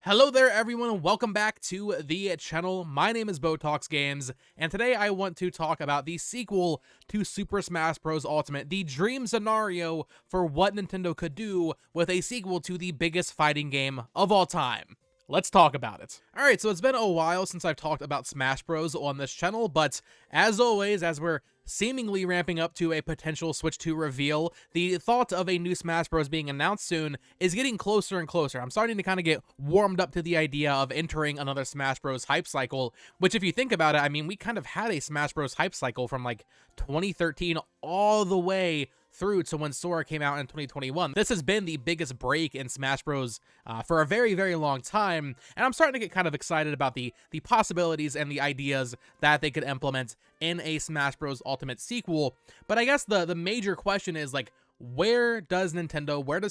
Hello there everyone and welcome back to the channel. My name is Botox Games and today I want to talk about the sequel to Super Smash Bros. Ultimate, the dream scenario for what Nintendo could do with a sequel to the biggest fighting game of all time. Let's talk about it. Alright, so it's been a while since I've talked about Smash Bros. On this channel, but as always, as we're seemingly ramping up to a potential Switch 2 reveal, the thought of a new Smash Bros. Being announced soon is getting closer and closer. I'm starting to kind of get warmed up to the idea of entering another Smash Bros. Hype cycle, which if you think about it, I mean, we kind of had a Smash Bros. Hype cycle from like 2013 all the way through to when Sora came out in 2021. This has been the biggest break in Smash Bros. For a very, very long time, and I'm starting to get kind of excited about the possibilities and the ideas that they could implement in a Smash Bros. Ultimate sequel. But I guess the major question is, like, where does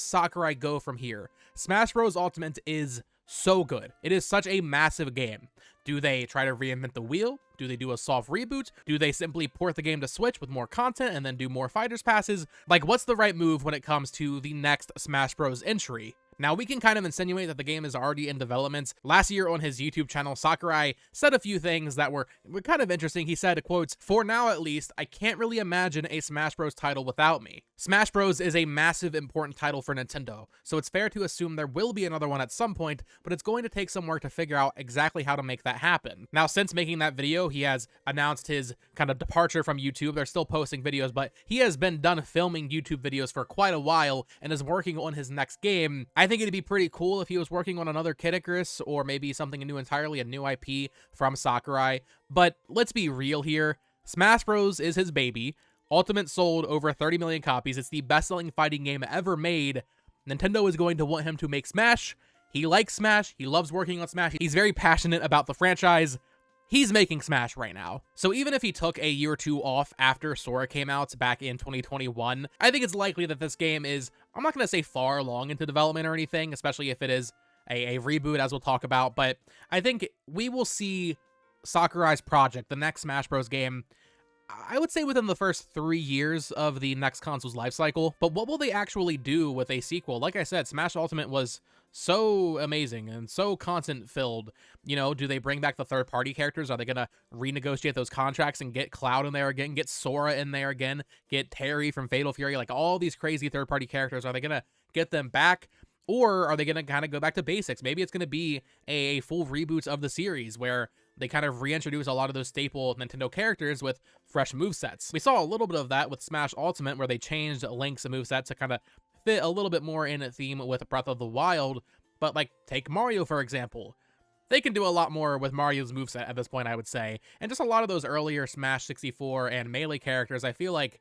Sakurai go from here? Smash Bros. Ultimate is so good. It is such a massive game. Do they try to reinvent the wheel? Do they do a soft reboot? Do they simply port the game to Switch with more content and then do more Fighters Passes? Like, what's the right move when it comes to the next Smash Bros. Entry? Now, we can kind of insinuate that the game is already in development. Last year on his YouTube channel, Sakurai said a few things that were kind of interesting. He said, quotes, "For now at least, I can't really imagine a Smash Bros. Title without me. Smash Bros. Is a massive, important title for Nintendo, so it's fair to assume there will be another one at some point, but it's going to take some work to figure out exactly how to make that happen." Now, since making that video, he has announced his kind of departure from YouTube. They're still posting videos, but he has been done filming YouTube videos for quite a while and is working on his next game. I think it'd be pretty cool if he was working on another Kid Icarus or maybe something new entirely, a new IP from Sakurai. But let's be real here. Smash Bros. Is his baby. Ultimate sold over 30 million copies. It's the best-selling fighting game ever made. Nintendo is going to want him to make Smash. He likes Smash. He loves working on Smash. He's very passionate about the franchise. He's making Smash right now. So even if he took a year or two off after Sora came out back in 2021, I think it's likely that this game is, I'm not going to say far along into development or anything, especially if it is a reboot, as we'll talk about, but I think we will see Sakurai's project, the next Smash Bros. Game, I would say within the first 3 years of the next console's life cycle. But what will they actually do with a sequel? Like I said, Smash Ultimate was so amazing and so content-filled. You know, do they bring back the third-party characters? Are they going to renegotiate those contracts and get Cloud in there again, get Sora in there again, get Terry from Fatal Fury, like all these crazy third-party characters? Are they going to get them back? Or are they going to kind of go back to basics? Maybe it's going to be a full reboot of the series where they kind of reintroduce a lot of those staple Nintendo characters with fresh movesets. We saw a little bit of that with Smash Ultimate, where they changed Link's moveset to kind of fit a little bit more in a theme with Breath of the Wild. But, like, take Mario, for example. They can do a lot more with Mario's moveset at this point, I would say. And just a lot of those earlier Smash 64 and Melee characters, I feel like,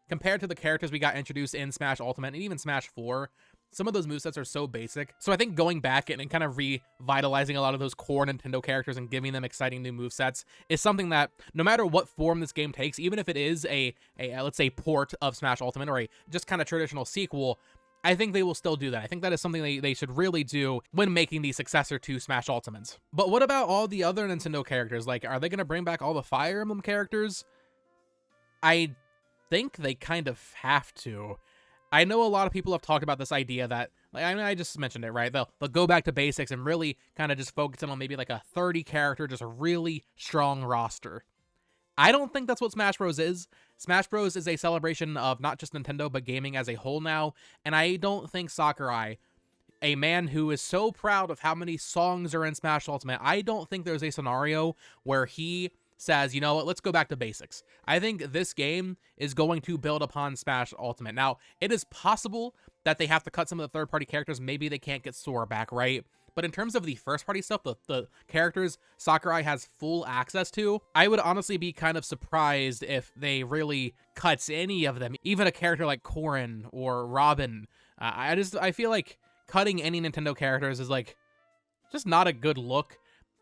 compared to the characters we got introduced in Smash Ultimate and even Smash 4, some of those movesets are so basic. So I think going back and kind of revitalizing a lot of those core Nintendo characters and giving them exciting new movesets is something that, no matter what form this game takes, even if it is a let's say, port of Smash Ultimate or a just kind of traditional sequel, I think they will still do that. I think that is something they should really do when making the successor to Smash Ultimate. But what about all the other Nintendo characters? Like, are they going to bring back all the Fire Emblem characters? I think they kind of have to. I know a lot of people have talked about this idea that, like, I mean, I just mentioned it, right? They'll go back to basics and really kind of just focus in on maybe like a 30 character, just a really strong roster. I don't think that's what Smash Bros. Is. Smash Bros. Is a celebration of not just Nintendo, but gaming as a whole now. And I don't think Sakurai, a man who is so proud of how many songs are in Smash Ultimate, I don't think there's a scenario where he says, you know what, let's go back to basics. I think this game is going to build upon Smash Ultimate. Now, it is possible that they have to cut some of the third-party characters. Maybe they can't get Sora back, right? But in terms of the first-party stuff, the characters Sakurai has full access to, I would honestly be kind of surprised if they really cut any of them. Even a character like Corrin or Robin. I feel like cutting any Nintendo characters is, like, just not a good look.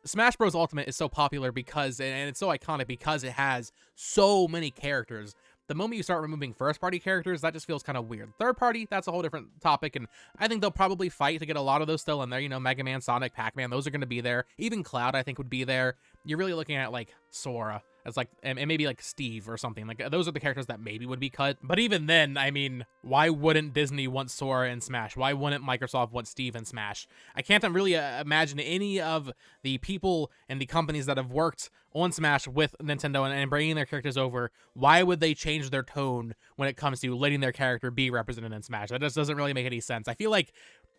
Smash Bros. Ultimate is so popular because, and it's so iconic because it has so many characters. The moment you start removing first-party characters, that just feels kind of weird. Third-party, that's a whole different topic, and I think they'll probably fight to get a lot of those still in there. You know, Mega Man, Sonic, Pac-Man, those are going to be there. Even Cloud, I think, would be there. You're really looking at, like, Sora. as like, and maybe like Steve or something. Like those are the characters that maybe would be cut. But even then, I mean, why wouldn't Disney want Sora in Smash? Why wouldn't Microsoft want Steve in Smash? I can't really imagine any of the people and the companies that have worked on Smash with Nintendo and bringing their characters over. Why would they change their tone when it comes to letting their character be represented in Smash? That just doesn't really make any sense. I feel like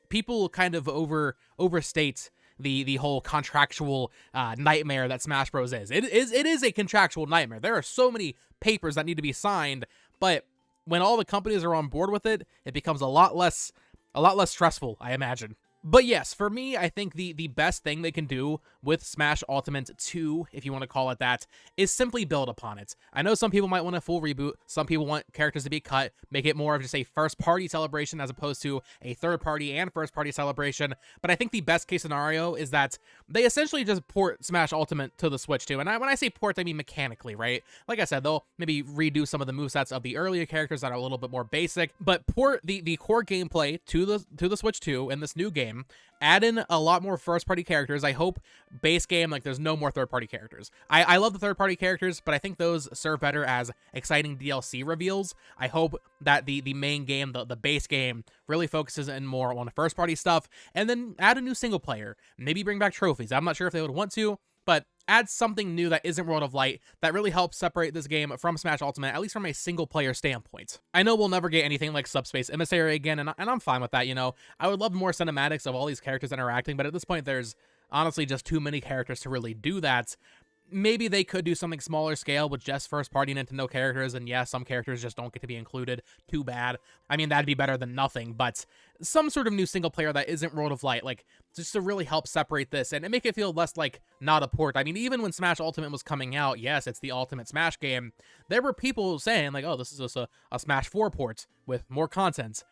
people kind of overstate the whole contractual nightmare that Smash Bros is. It is a contractual nightmare. There are so many papers that need to be signed, but when all the companies are on board with it, it becomes a lot less stressful, I imagine. But yes, for me, I think the best thing they can do with Smash Ultimate 2, if you want to call it that, is simply build upon it. I know some people might want a full reboot, some people want characters to be cut, make it more of just a first-party celebration as opposed to a third-party and first-party celebration, but I think the best-case scenario is that they essentially just port Smash Ultimate to the Switch 2, and when I say port, I mean mechanically, right? Like I said, they'll maybe redo some of the movesets of the earlier characters that are a little bit more basic, but port the core gameplay to the Switch 2 in this new game, add in a lot more first-party characters. I hope base game, like, there's no more third-party characters. I love the third-party characters, but I think those serve better as exciting DLC reveals. I hope that the main game, the base game, really focuses in more on the first-party stuff, and then add a new single player. Maybe bring back trophies. I'm not sure if they would want to, but add something new that isn't World of Light that really helps separate this game from Smash Ultimate, at least from a single-player standpoint. I know we'll never get anything like Subspace Emissary again, and I'm fine with that, you know. I would love more cinematics of all these characters interacting, but at this point, there's honestly just too many characters to really do that. Maybe they could do something smaller scale with just first-party Nintendo characters, and yeah, some characters just don't get to be included. Too bad. I mean, that'd be better than nothing, but some sort of new single player that isn't World of Light, like, just to really help separate this and make it feel less like not a port. I mean, even when Smash Ultimate was coming out, yes, it's the Ultimate Smash game, there were people saying, like, oh, this is just a Smash 4 port with more content.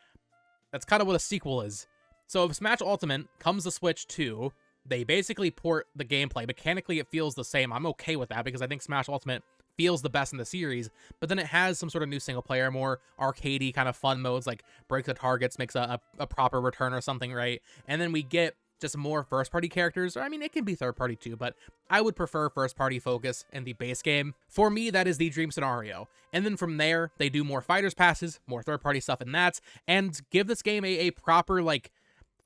That's kind of what a sequel is. So if Smash Ultimate comes to Switch 2, they basically port the gameplay. Mechanically, it feels the same. I'm okay with that because I think Smash Ultimate feels the best in the series, but then it has some sort of new single player, more arcadey kind of fun modes, like break the targets, makes a proper return or something, right? And then we get just more first-party characters. I mean, it can be third-party too, but I would prefer first-party focus in the base game. For me, that is the dream scenario. And then from there, they do more fighters passes, more third-party stuff in that, and give this game a proper, like,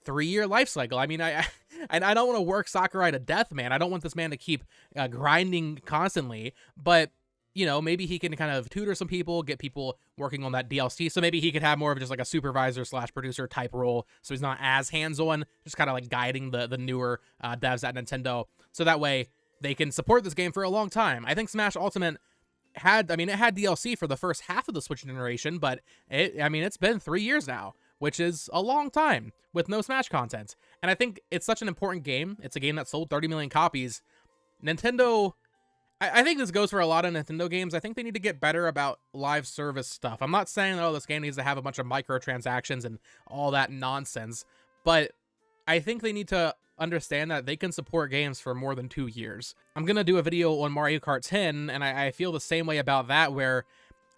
3-year life cycle. I mean, I don't want to work Sakurai to death, man. I don't want this man to keep grinding constantly, but, you know, maybe he can kind of tutor some people, get people working on that DLC, so maybe he could have more of just like a supervisor / producer type role, so he's not as hands-on, just kind of like guiding the newer devs at Nintendo, so that way they can support this game for a long time. I think Smash Ultimate it had DLC for the first half of the Switch generation, but it's been 3 years now, which is a long time with no Smash content. And I think it's such an important game. It's a game that sold 30 million copies. Nintendo, I think this goes for a lot of Nintendo games. I think they need to get better about live service stuff. I'm not saying, oh, this game needs to have a bunch of microtransactions and all that nonsense, but I think they need to understand that they can support games for more than 2 years. I'm going to do a video on Mario Kart 10, and I feel the same way about that, where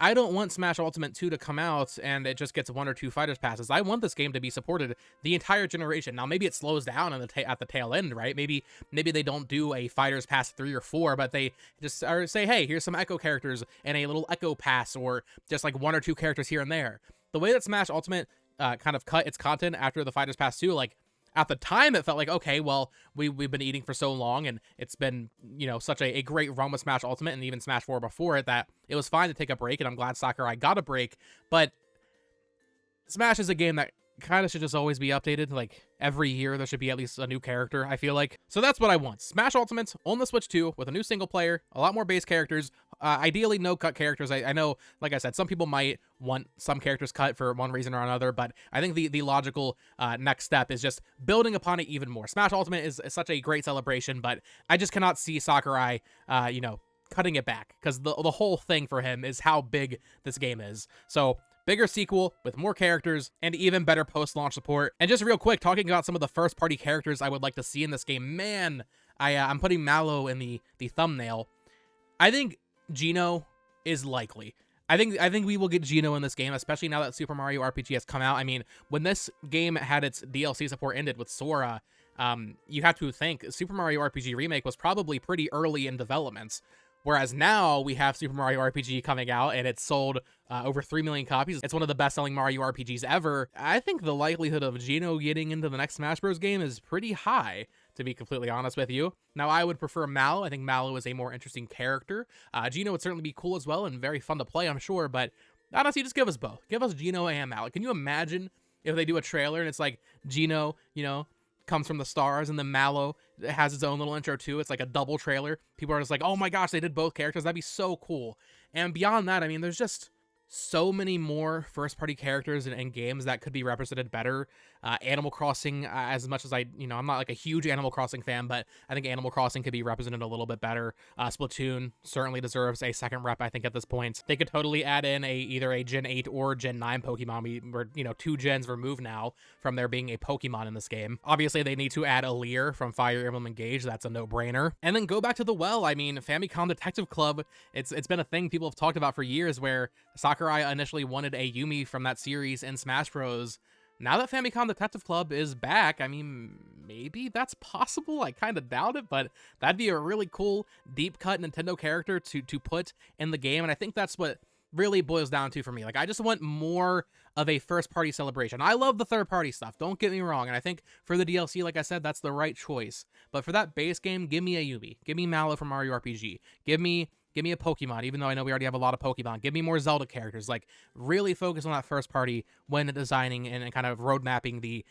I don't want Smash Ultimate 2 to come out and it just gets 1 or 2 fighters passes. I want this game to be supported the entire generation. Now, maybe it slows down at the tail end, right? Maybe they don't do a fighters pass 3 or 4, but they just say, hey, here's some Echo characters and a little Echo pass, or just like 1 or 2 characters here and there. The way that Smash Ultimate kind of cut its content after the fighters pass 2, like, at the time, it felt like, okay, well, we've been eating for so long, and it's been, you know, such a great run with Smash Ultimate and even Smash 4 before it, that it was fine to take a break, and I'm glad Sakurai got a break, but Smash is a game that kind of should just always be updated. Like, every year there should be at least a new character, I feel like. So that's what I want. Smash Ultimate on the Switch 2 with a new single player, a lot more base characters, ideally no cut characters. I know, like I said, some people might want some characters cut for one reason or another, but I think the logical next step is just building upon it even more. Smash Ultimate is such a great celebration, but I just cannot see Sakurai, cutting it back, because the whole thing for him is how big this game is. So bigger sequel with more characters and even better post-launch support. And just real quick, talking about some of the first-party characters I would like to see in this game. Man, I'm putting Mallow in the thumbnail. I think Geno is likely. I think we will get Geno in this game, especially now that Super Mario RPG has come out. I mean, when this game had its DLC support ended with Sora, you have to think Super Mario RPG Remake was probably pretty early in development. Whereas now we have Super Mario RPG coming out, and it's sold over 3 million copies. It's one of the best-selling Mario RPGs ever. I think the likelihood of Geno getting into the next Smash Bros. Game is pretty high, to be completely honest with you. Now, I would prefer Mallow. I think Mallow is a more interesting character. Geno would certainly be cool as well and very fun to play, I'm sure, but honestly, just give us both. Give us Geno and Mallow. Can you imagine if they do a trailer and it's like Geno, comes from the stars, and then Mallow has its own little intro too? It's like a double trailer. People are just like, oh my gosh, they did both characters. That'd be so cool. And beyond that, I mean, there's just so many more first-party characters and games that could be represented better. Animal Crossing, as much as I'm not like a huge Animal Crossing fan, but I think Animal Crossing could be represented a little bit better. Splatoon certainly deserves a second rep, I think, at this point. They could totally add in either a Gen 8 or Gen 9 Pokemon. We're 2 gens removed now from there being a Pokemon in this game. Obviously, they need to add Alear from Fire Emblem Engage. That's a no-brainer. And then go back to the well. I mean, Famicom Detective Club, it's been a thing people have talked about for years, where Sakurai initially wanted a Yumi from that series in Smash Bros. Now that Famicom Detective Club is back, I mean, maybe that's possible. I kind of doubt it, but that'd be a really cool deep-cut Nintendo character to put in the game, and I think that's what really boils down to for me. Like, I just want more of a first-party celebration. I love the third-party stuff, don't get me wrong, and I think for the DLC, like I said, that's the right choice. But for that base game, give me a Yumi. Give me Mallow from Mario RPG. Give me a Pokemon, even though I know we already have a lot of Pokemon. Give me more Zelda characters. Like, really focus on that first party when designing and kind of road mapping the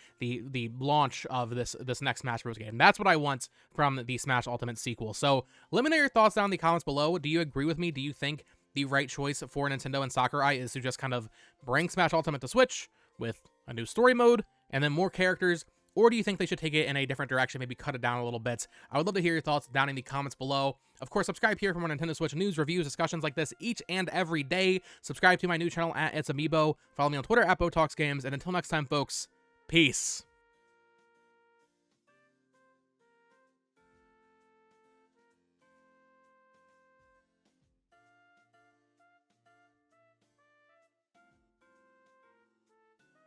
launch of this next Smash Bros. Game. That's what I want from the Smash Ultimate sequel. So let me know your thoughts down in the comments below. Do you agree with me? Do you think the right choice for Nintendo and Sakurai is to just kind of bring Smash Ultimate to Switch with a new story mode and then more characters? Or do you think they should take it in a different direction, maybe cut it down a little bit? I would love to hear your thoughts down in the comments below. Of course, subscribe here for more Nintendo Switch news, reviews, discussions like this each and every day. Subscribe to my new channel at It's Amiibo. Follow me on Twitter at BotoxGames. And until next time, folks, peace.